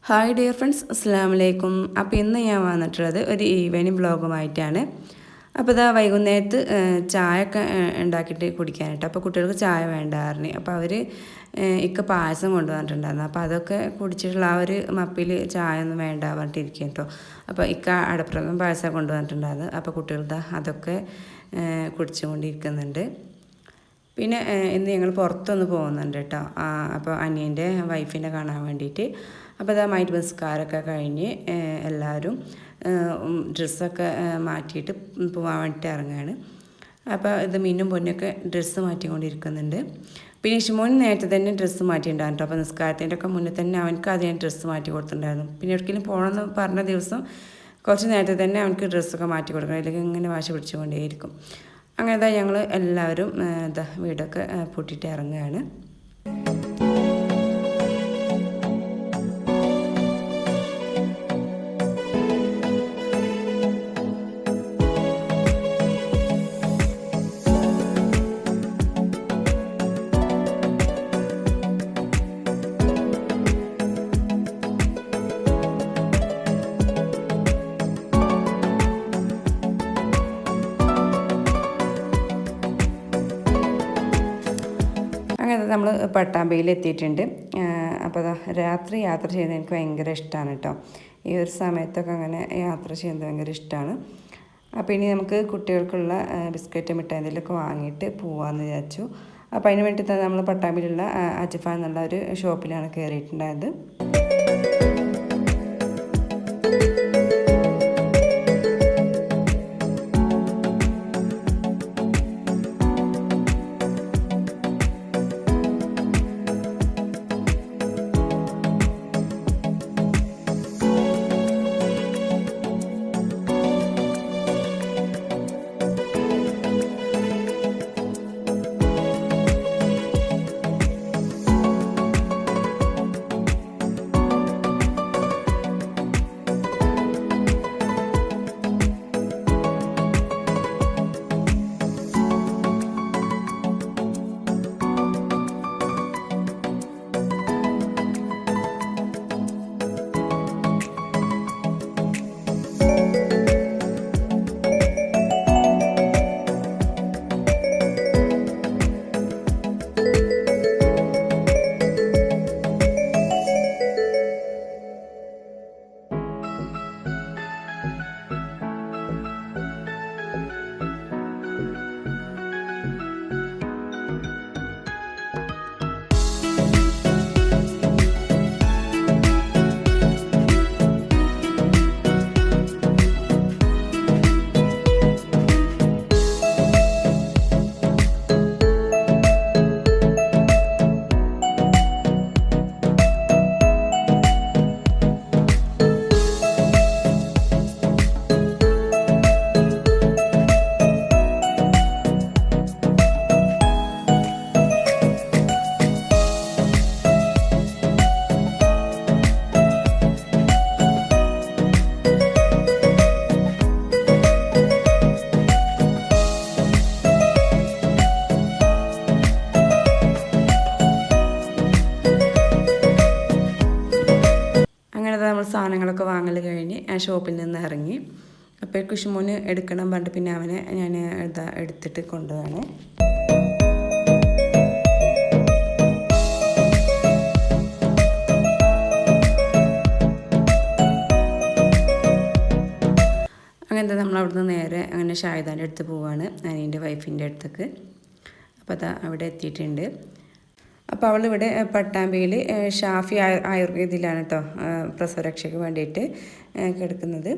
Hi dear friends, അസ്സലാമു അലൈക്കും. അപ്പോൾ ഇന്ന് ഞാൻ വന്നിട്ടുള്ളത് ഒരു ഈവനിങ് വ്ളോഗുമായിട്ടാണ്. അപ്പോൾ ഇതാ വൈകുന്നേരത്ത് ചായ ഒക്കെ ഉണ്ടാക്കിയിട്ട് കുടിക്കാനായിട്ട്. അപ്പോൾ കുട്ടികൾക്ക് ചായ വേണ്ടായിരുന്നു. അപ്പോൾ അവർ പായസം കൊണ്ടുവന്നിട്ടുണ്ടായിരുന്നു. അപ്പോൾ അതൊക്കെ കുടിച്ചിട്ടുള്ള ആ ഒരു മപ്പിൽ ചായ ഒന്നും വേണ്ട പറഞ്ഞിട്ടിരിക്കും കേട്ടോ. അപ്പോൾ അടപ്രഥമൻ പായസം കൊണ്ടുവന്നിട്ടുണ്ടായിരുന്നു. അപ്പോൾ കുട്ടികൾ അതൊക്കെ കുടിച്ചുകൊണ്ടിരിക്കുന്നുണ്ട്. പിന്നെ ഇന്ന് ഞങ്ങൾ പുറത്തൊന്ന് പോകുന്നുണ്ട് കേട്ടോ. അപ്പോൾ അനിയൻ്റെ വൈഫിനെ കാണാൻ വേണ്ടിയിട്ട്. അപ്പോൾ ഇതാ മൈറ്റ് നിസ്കാരമൊക്കെ കഴിഞ്ഞ് എല്ലാവരും ഡ്രസ്സൊക്കെ മാറ്റിയിട്ട് പോകാൻ വേണ്ടിയിട്ട് ഇറങ്ങുകയാണ്. അപ്പോൾ ഇത് മീനും പൊന്നൊക്കെ ഡ്രസ്സ് മാറ്റിക്കൊണ്ടിരിക്കുന്നുണ്ട്. പിന്നെ ഇഷ്മോൻ നേരത്തെ തന്നെ ഡ്രസ്സ് മാറ്റിയിട്ടുണ്ടായിരുന്നു കേട്ടോ. അപ്പോൾ നിസ്കാരത്തിൻ്റെ ഒക്കെ മുന്നേ തന്നെ അവനക്ക് അത് ഞാൻ ഡ്രസ്സ് മാറ്റി കൊടുത്തിട്ടുണ്ടായിരുന്നു. പിന്നെ എവിടേക്കെങ്കിലും പോകണമെന്ന് പറഞ്ഞ ദിവസം കുറച്ച് നേരത്തെ തന്നെ അവനക്ക് ഡ്രസ്സൊക്കെ മാറ്റി കൊടുക്കണം, അല്ലെങ്കിൽ ഇങ്ങനെ വാശി പിടിച്ചുകൊണ്ടേയിരിക്കും. അങ്ങനെ ഞങ്ങൾ എല്ലാവരും വീടൊക്കെ പൂട്ടിയിട്ട് ഇറങ്ങുകയാണ്. അങ്ങനെ നമ്മൾ പട്ടാമ്പിയിൽ എത്തിയിട്ടുണ്ട്. അപ്പോൾ രാത്രി യാത്ര ചെയ്യുന്നത് എനിക്ക് ഭയങ്കര ഇഷ്ടമാണ് കേട്ടോ. ഈ ഒരു സമയത്തൊക്കെ അങ്ങനെ യാത്ര ചെയ്യുന്നത് ഭയങ്കര ഇഷ്ടമാണ്. അപ്പോൾ ഇനി നമുക്ക് കുട്ടികൾക്കുള്ള ബിസ്ക്കറ്റ് മിഠായി എന്തെങ്കിലുമൊക്കെ വാങ്ങിയിട്ട് പോകാമെന്ന് വിചാരിച്ചു. അപ്പോൾ അതിന് വേണ്ടി തന്നെ നമ്മൾ പട്ടാമ്പിയിലുള്ള അജിഫ എന്നുള്ള ഒരു ഷോപ്പിലാണ് കയറിയിട്ടുണ്ടായത്. നമ്മൾ സാധനങ്ങളൊക്കെ വാങ്ങൽ കഴിഞ്ഞ് ആ ഷോപ്പിൽ നിന്ന് ഇറങ്ങി. അപ്പോൾ കുഷുമോന് എടുക്കണം പറഞ്ഞിട്ട് പിന്നെ അവനെ ഞാൻ എടുത്തിട്ട് കൊണ്ടുപോവാണ്. അങ്ങനത്തെ നമ്മൾ അവിടുന്ന് നേരെ അങ്ങനെ ഷാഹിദാൻ്റെ അടുത്ത് പോവാണ്, അനിയൻ്റെ വൈഫിൻ്റെ അടുത്തേക്ക്. അപ്പോൾ അവിടെ എത്തിയിട്ടുണ്ട്. അപ്പോൾ അവളിവിടെ പട്ടാമ്പിയിൽ ഷാഫി ആയുർവേദിയിലാണ് കേട്ടോ പ്രസവരക്ഷയ്ക്ക് വേണ്ടിയിട്ട് കിടക്കുന്നത്.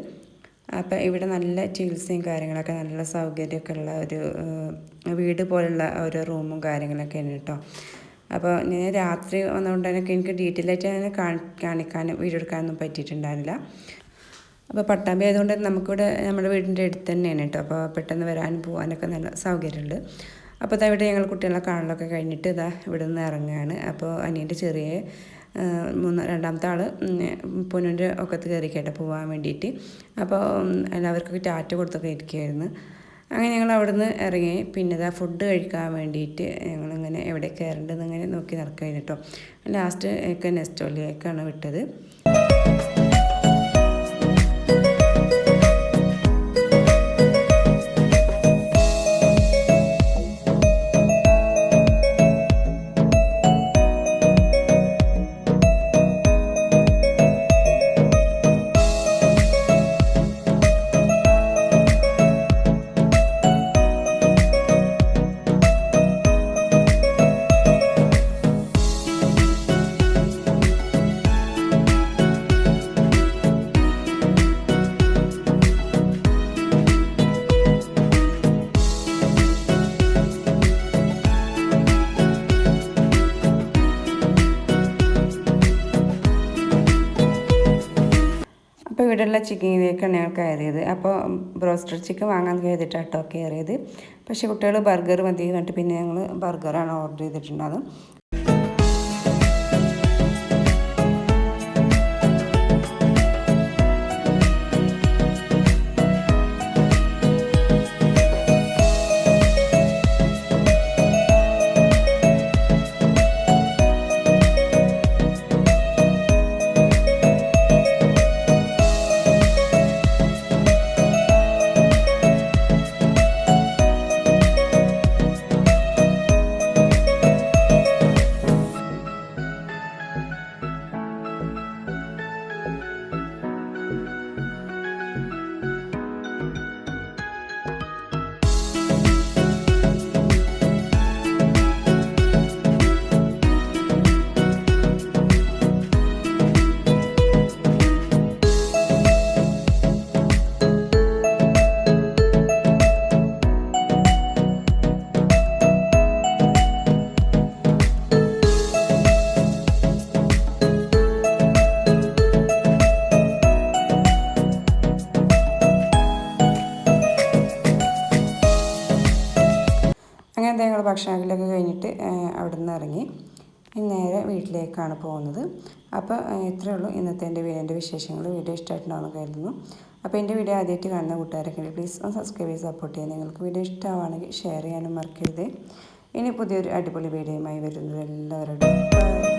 അപ്പോൾ ഇവിടെ നല്ല ചികിത്സയും കാര്യങ്ങളൊക്കെ നല്ല സൗകര്യമൊക്കെ ഉള്ള ഒരു വീട് പോലുള്ള ഒരു റൂമും കാര്യങ്ങളൊക്കെയാണ് കേട്ടോ. അപ്പോൾ ഞാൻ രാത്രി വന്നുകൊണ്ട് എനിക്ക് ഡീറ്റെയിൽ ആയിട്ട് അങ്ങനെ കാണിക്കാനും വീഡിയോ എടുക്കാനൊന്നും പറ്റിയിട്ടുണ്ടായിരുന്നില്ല. അപ്പോൾ പട്ടാമ്പി ആയതുകൊണ്ട് നമുക്കിവിടെ നമ്മുടെ വീടിൻ്റെ അടുത്ത് തന്നെയാണ് കേട്ടോ. അപ്പോൾ പെട്ടെന്ന് വരാനും പോകാനൊക്കെ നല്ല സൗകര്യമുണ്ട്. അപ്പോൾ ഇവിടെ ഞങ്ങൾ കുട്ടികളെ കാണലൊക്കെ കഴിഞ്ഞിട്ട് ഇവിടെ നിന്ന് ഇറങ്ങുകയാണ്. അപ്പോൾ അനിയൻ്റെ ചെറിയ രണ്ടാമത്തെ ആൾ പൊന്നുൻ്റെ ഒക്കത്ത് കയറി കേട്ടോ പോകാൻ വേണ്ടിയിട്ട്. അപ്പോൾ എല്ലാവർക്കൊക്കെ ടാറ്റ കൊടുത്തൊക്കെ ഇരിക്കുകയായിരുന്നു. അങ്ങനെ ഞങ്ങൾ അവിടെ നിന്ന് ഇറങ്ങി. പിന്നെ ഫുഡ് കഴിക്കാൻ വേണ്ടിയിട്ട് ഞങ്ങളിങ്ങനെ എവിടെ കയറേണ്ടതെന്ന് ഇങ്ങനെ നോക്കി നടക്കുകയായിരുന്നു കേട്ടോ. ലാസ്റ്റ് ഒക്കെ നെസ്റ്റോളിലേക്കാണ് വിട്ടത്. അപ്പോൾ ഇവിടെയുള്ള ചിക്കനിലേക്കാണ് ഞങ്ങൾ കയറിയത്. അപ്പോൾ ബ്രോസ്റ്റഡ് ചിക്കൻ വാങ്ങാൻ കയറിയിട്ടാട്ടോ കയറിയത്. പക്ഷേ കുട്ടികൾ ബർഗർ മതി എന്നിട്ട് പിന്നെ ഞങ്ങൾ ബർഗറാണ് ഓർഡർ ചെയ്തിട്ടുള്ളത്. അങ്ങനെ ഞങ്ങൾ ഭക്ഷണത്തിലൊക്കെ കഴിഞ്ഞിട്ട് അവിടെ നിന്ന് ഇറങ്ങി നേരെ വീട്ടിലേക്കാണ് പോകുന്നത്. അപ്പോൾ ഇത്രയേ ഉള്ളൂ ഇന്നത്തെ എൻ്റെ വിശേഷങ്ങൾ. വീഡിയോ ഇഷ്ടമായിട്ടുണ്ടാവുമെന്ന് കരുതുന്നു. അപ്പോൾ എൻ്റെ വീഡിയോ ആദ്യമായിട്ട് കാണുന്ന കൂട്ടുകാരൊക്കെ പ്ലീസ് ഒന്ന് സബ്സ്ക്രൈബ് ചെയ്ത് സപ്പോർട്ട് ചെയ്യാൻ. നിങ്ങൾക്ക് വീഡിയോ ഇഷ്ടമാണെങ്കിൽ ഷെയർ ചെയ്യാനും മറക്കരുത്. ഇനി പുതിയൊരു അടിപൊളി വീഡിയോയുമായി വരുന്നത് എല്ലാവരോടും